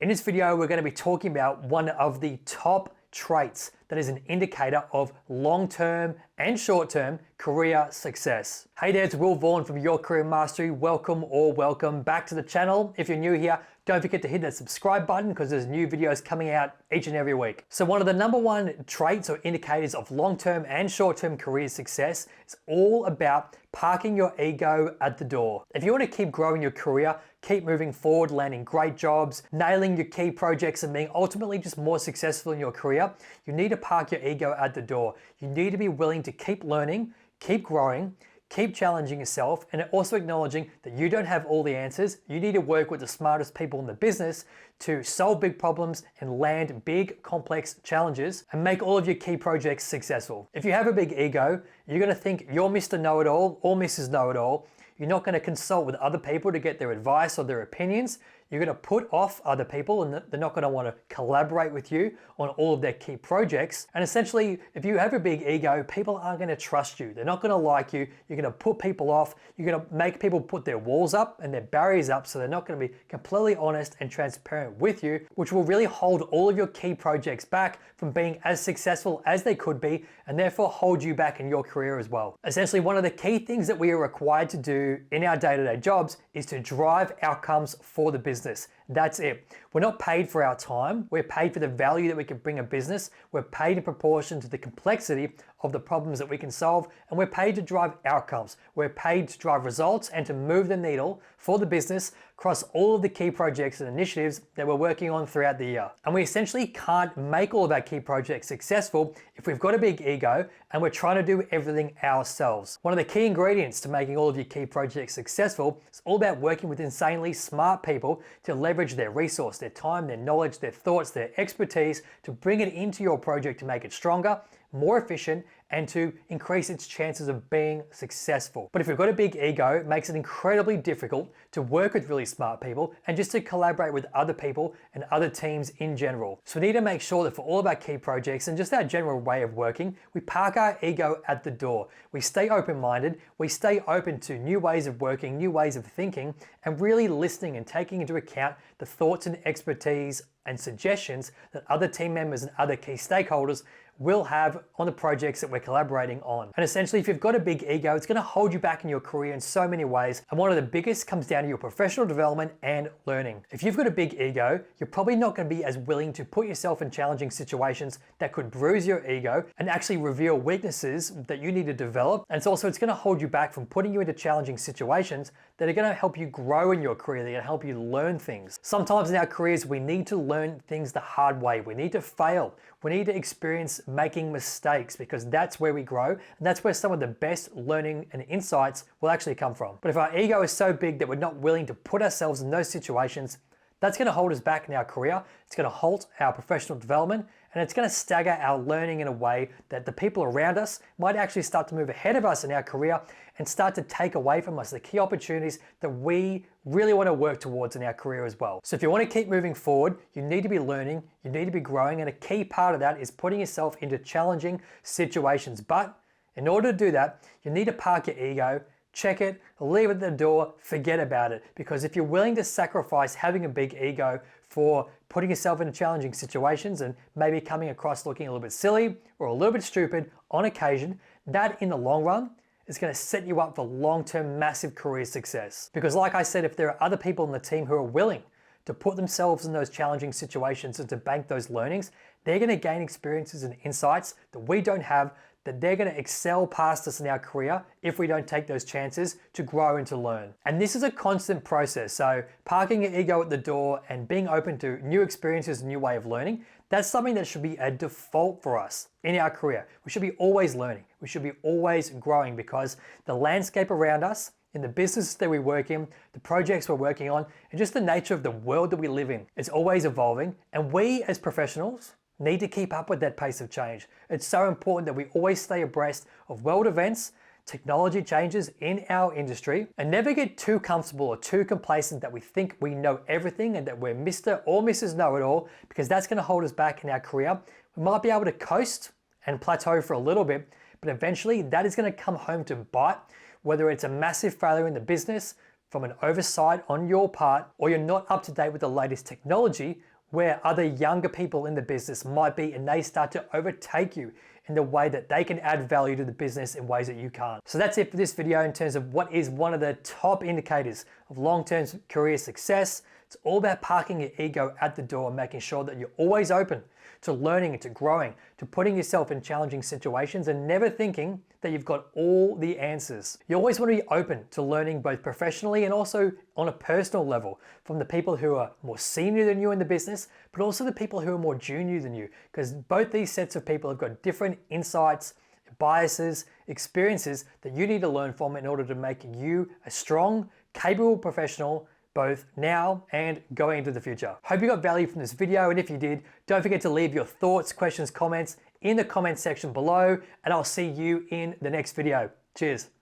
In this video, we're going to be talking about one of the top traits that is an indicator of long-term and short-term career success. Hey there, it's Will Vaughan from Your Career Mastery. Welcome back to the channel. If you're new here, don't forget to hit that subscribe button because there's new videos coming out each and every week. So one of the number one traits or indicators of long-term and short-term career success is all about parking your ego at the door. If you want to keep growing your career, keep moving forward, landing great jobs, nailing your key projects and being ultimately just more successful in your career, you need to park your ego at the door. You need to be willing to keep learning, keep growing, keep challenging yourself, and also acknowledging that you don't have all the answers. You need to work with the smartest people in the business to solve big problems and land big, complex challenges and make all of your key projects successful. If you have a big ego, you're going to think you're Mr. Know-it-all or Mrs. Know-it-all. You're not going to consult with other people to get their advice or their opinions. You're going to put off other people and they're not going to want to collaborate with you on all of their key projects. And essentially, if you have a big ego, people aren't going to trust you. They're not going to like you. You're going to put people off. You're going to make people put their walls up and their barriers up, so they're not going to be completely honest and transparent with you, which will really hold all of your key projects back from being as successful as they could be, and therefore hold you back in your career as well. Essentially, one of the key things that we are required to do in our day-to-day jobs is to drive outcomes for the business. That's it. We're not paid for our time. We're paid for the value that we can bring a business. We're paid in proportion to the complexity of the problems that we can solve, and we're paid to drive outcomes. We're paid to drive results and to move the needle for the business across all of the key projects and initiatives that we're working on throughout the year. And we essentially can't make all of our key projects successful if we've got a big ego and we're trying to do everything ourselves. One of the key ingredients to making all of your key projects successful is all about working with insanely smart people to leverage their resource, their time, their knowledge, their thoughts, their expertise to bring it into your project to make it stronger, more efficient, and to increase its chances of being successful. But if you've got a big ego, it makes it incredibly difficult to work with really smart people and just to collaborate with other people and other teams in general. So we need to make sure that for all of our key projects and just our general way of working, we park our ego at the door. We stay open-minded, we stay open to new ways of working, new ways of thinking, and really listening and taking into account the thoughts and expertise and suggestions that other team members and other key stakeholders will have on the projects that we're collaborating on. And essentially, if you've got a big ego, it's going to hold you back in your career in so many ways. And one of the biggest comes down to your professional development and learning. If you've got a big ego, you're probably not going to be as willing to put yourself in challenging situations that could bruise your ego and actually reveal weaknesses that you need to develop. And it's going to hold you back from putting you into challenging situations that are going to help you grow in your career. They're going to help you learn things. Sometimes in our careers, we need to learn things the hard way. We need to fail. We need to experience making mistakes because that's where we grow and that's where some of the best learning and insights will actually come from. But if our ego is so big that we're not willing to put ourselves in those situations, that's going to hold us back in our career. It's going to halt our professional development, and it's going to stagger our learning in a way that the people around us might actually start to move ahead of us in our career and start to take away from us the key opportunities that we really want to work towards in our career as well. So if you want to keep moving forward, you need to be learning, you need to be growing, and a key part of that is putting yourself into challenging situations. But in order to do that, you need to park your ego, check it, leave it at the door, forget about it. Because if you're willing to sacrifice having a big ego for putting yourself into challenging situations and maybe coming across looking a little bit silly or a little bit stupid on occasion, that in the long run is going to set you up for long-term massive career success. Because like I said, if there are other people on the team who are willing to put themselves in those challenging situations and to bank those learnings, they're going to gain experiences and insights that we don't have, that they're going to excel past us in our career if we don't take those chances to grow and to learn. And this is a constant process. So parking your ego at the door and being open to new experiences, a new way of learning, that's something that should be a default for us in our career. We should be always learning. We should be always growing because the landscape around us, in the business that we work in, the projects we're working on, and just the nature of the world that we live in, it's always evolving. And we as professionals need to keep up with that pace of change. It's so important that we always stay abreast of world events, technology changes in our industry, and never get too comfortable or too complacent that we think we know everything and that we're Mr. or Mrs. Know-it-all, because that's going to hold us back in our career. We might be able to coast and plateau for a little bit, but eventually that is going to come home to bite, whether it's a massive failure in the business, from an oversight on your part, or you're not up to date with the latest technology where other younger people in the business might be, and they start to overtake you in the way that they can add value to the business in ways that you can't. So that's it for this video in terms of what is one of the top indicators of long-term career success. It's all about parking your ego at the door and making sure that you're always open to learning and to growing, to putting yourself in challenging situations and never thinking that you've got all the answers. You always want to be open to learning both professionally and also on a personal level from the people who are more senior than you in the business, but also the people who are more junior than you, because both these sets of people have got different insights, biases, experiences that you need to learn from in order to make you a strong, capable professional both now and going into the future. Hope you got value from this video, and if you did, don't forget to leave your thoughts, questions, comments in the comment section below, and I'll see you in the next video. Cheers.